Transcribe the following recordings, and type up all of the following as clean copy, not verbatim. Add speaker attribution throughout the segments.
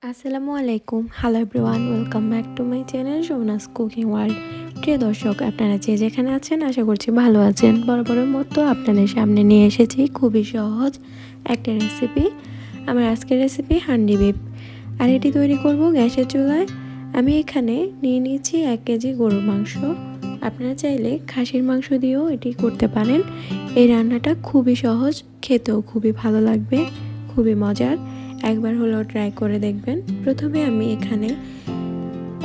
Speaker 1: আসসালামু আলাইকুম, hello everyone, welcome back to my channel সোনাস cooking world. প্রিয় দর্শক, আপনারা যে যেখানে আছেন আশা করছি ভালো আছেন। বরাবরের মতো আপনাদের সামনে নিয়ে এসেছি খুবই সহজ একটা রেসিপি। আমার আজকের রেসিপি হান্ডি বিফ, আর এটি তৈরি করব গ্যাসের চুলায়। আমি এখানে নিয়ে নিয়েছি 1 কেজি গরুর মাংস। আপনারা চাইলে খাসির মাংস দিয়েও এটি করতে পারেন। এই রান্নাটা খুবই সহজ, খেতেও খুবই ভালো লাগবে, খুবই মজার। একবার হলেও ট্রাই করে দেখবেন। প্রথমে আমি এখানে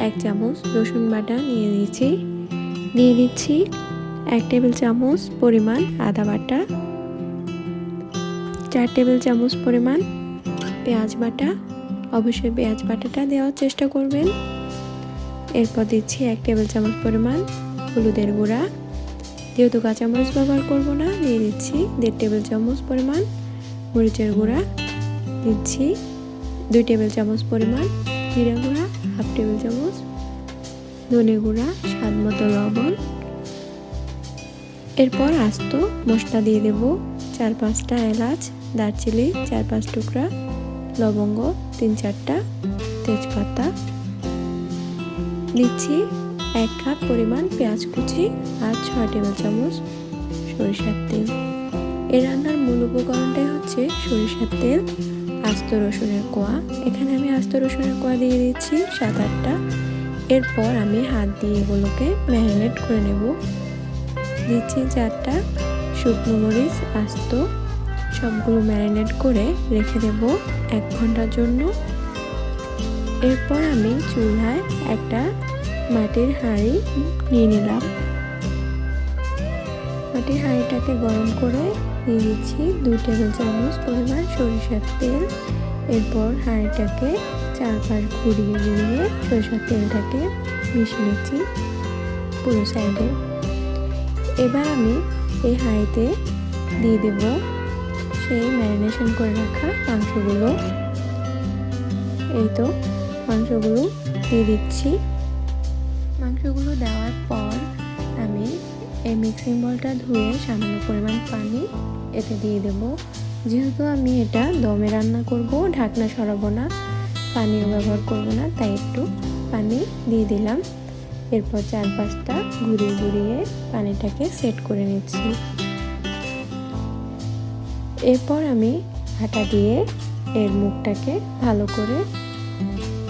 Speaker 1: 1 চামচ রসুন বাটা নিয়ে দিচ্ছি 1 টেবিল চামচ পরিমাণ আদা বাটা, 4 টেবিল চামচ পরিমাণ পেঁয়াজ বাটা। অবশ্যই পেঁয়াজ বাটাটা দেওয়ার চেষ্টা করবেন। এরপর দিচ্ছি 1 টেবিল চামচ পরিমাণ হলুদের গুঁড়া। যেহেতু কাঁচামরিচ ব্যবহার করব না, দিয়ে দিচ্ছি 1.5 টেবিল চামচ পরিমাণ মরিচের গুঁড়া। দিচ্ছি 2 টেবিল চামচ পরিমাণ জিরা গুঁড়া, 1/2 টেবিল চামচ ধনে গুঁড়া, স্বাদ মতো লবণ। এরপর আস্ত মশলা দিয়ে দেব 4-5টা এলাচ, দারচিনি 4-5 টুকরা, লবঙ্গ 3-4টা, তেজপাতা। দিচ্ছি 1 কাপ পরিমাণ পেঁয়াজ কুচি আর 6 টেবিল চামচ সরিষার তেল। এই রান্নার মূল উপকরণটাই হচ্ছে সরিষার তেল, আস্ত রসুনের কোয়া। এখানে আমি আস্ত রসুনের কোয়া দিয়ে দিচ্ছি 7-8টা। এরপর আমি হাত দিয়ে এগুলোকে ম্যারিনেট করে নেব। দিচ্ছি 4টা শুকনো মরিচ আস্ত, সবগুলো ম্যারিনেট করে রেখে দেব 1 ঘন্টার জন্য। এরপর আমি চুলায় একটা মাটির হাঁড়ি নিয়ে নিলাম। মাটির হাঁড়িটাকে গরম করে দিয়ে দিচ্ছি 2 টেবিল চামচ পরিমাণ সরিষার তেল। এরপর হাঁড়িটাকে চারপাশ ঘুরিয়ে সরিষার তেলটাকে মিশিয়ে নিচ্ছি পুরো সাইডে। এবার আমি এই হাঁড়িতে দিয়ে দেব সেই ম্যারিনেশন করে রাখা মাংসগুলো। এই তো মাংসগুলো দিয়ে দিচ্ছি। মাংসগুলো দেওয়ার পর আমি এই মিক্সিং বলটা ধুয়ে সামান্য পরিমাণ পানি এতে দিয়ে দেব। যেহেতু আমি এটা দমে রান্না করব, ঢাকনা সরাবো না, পানিও ব্যবহার করব না, তাই একটু পানি দিয়ে দিলাম। এরপর 4-5টা ঘুরিয়ে পানিটাকে সেট করে নিচ্ছি। এরপর আমি আটা দিয়ে এর মুখটাকে ভালো করে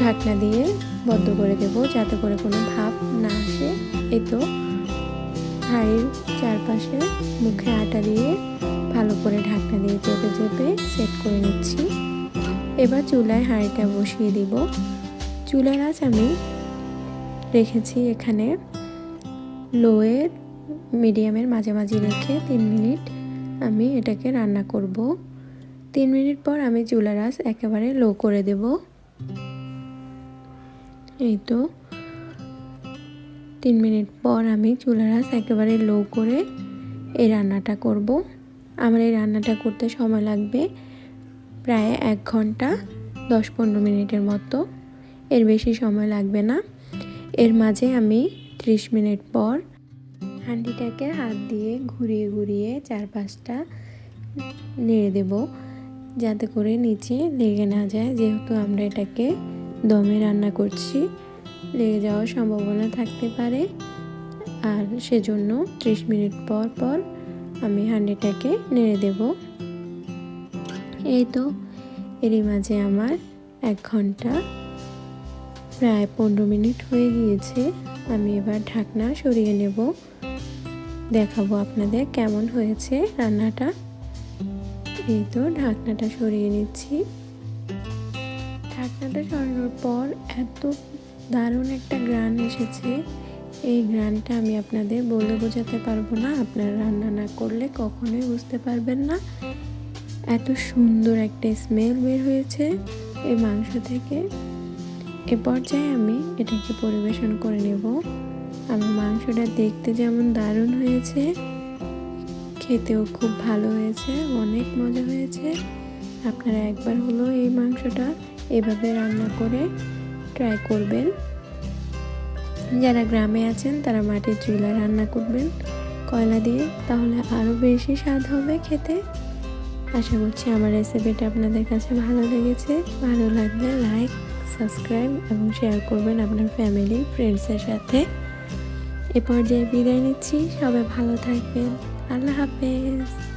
Speaker 1: ঢাকনা দিয়ে বন্ধ করে দেব, যাতে করে কোনো ভাপ না আসে। এই তো হাঁড়ির চারপাশে মুখে আটা দিয়ে ভালো করে ঢাকনা দিয়ে চেপে সেট করে নিচ্ছি। এবার চুলায় হাঁড়িটা বসিয়ে দিব। চুলার আঁচ আমি রেখেছি এখানে লোয়ে মিডিয়ামের মাঝামাঝি রেখে 3 মিনিট আমি এটাকে রান্না করব। 3 মিনিট পর আমি চুলার আঁচ একেবারে লো করে দেব। এই তো 3 মিনিট পর আমি চুলার আঁচ একেবারে লো করে এই রান্নাটা করব। আমার এই রান্নাটা করতে সময় লাগবে প্রায় 1 ঘন্টা 10-15 মিনিটের মতো, এর বেশি সময় লাগবে না। এর মাঝে আমি 30 মিনিট পর হাঁড়িটাকে হাত দিয়ে ঘুরিয়ে 4-5টা নেড়ে দেব, যাতে করে নিচে লেগে না যায়। যেহেতু আমরা এটাকে দমে রান্না করছি, লেগে যাওয়ার সম্ভাবনা থাকতে পারে, আর সেজন্য 30 মিনিট পর আমি হাঁড়িটাকে নেড়ে দেব। এই তো এরই মাঝে আমার 1 ঘন্টা প্রায় 15 মিনিট হয়ে গিয়েছে। আমি এবার ঢাকনা সরিয়ে নেব, দেখাবো আপনাদের কেমন হয়েছে রান্নাটা। এই তো ঢাকনাটা সরিয়ে নিচ্ছি। ঢাকনাটা সরানোর পর এত দারুণ একটা ঘ্রাণ এসেছে। এই ঘ্রাণটা আমি আপনাদের বলে বোঝাতে পারবো না। আপনারা রান্না না করলে কখনোই বুঝতে পারবেন না। এত সুন্দর একটা স্মেল বের হয়েছে এই মাংস থেকে। এ পর্যায়ে আমি এটাকে পরিবেশন করে নেব। আমার মাংসটা দেখতে যেমন দারুণ হয়েছে, খেতেও খুব ভালো হয়েছে, অনেক মজা হয়েছে। আপনারা একবার হলো এই মাংসটা এভাবে রান্না করে ট্রাই করবেন। যারা গ্রামে আছেন তারা মাটির চুলায় রান্না করবেন কয়লা দিয়ে, তাহলে আরও বেশি স্বাদ হবে খেতে। আশা করছি আমার রেসিপিটা আপনাদের কাছে ভালো লেগেছে। ভালো লাগলে লাইক, সাবস্ক্রাইব এবং শেয়ার করবেন আপনার ফ্যামিলি ফ্রেন্ডসের সাথে। এ পর্যায়ে বিদায় নিচ্ছি, সবাই ভালো থাকবেন। আল্লাহ হাফেজ।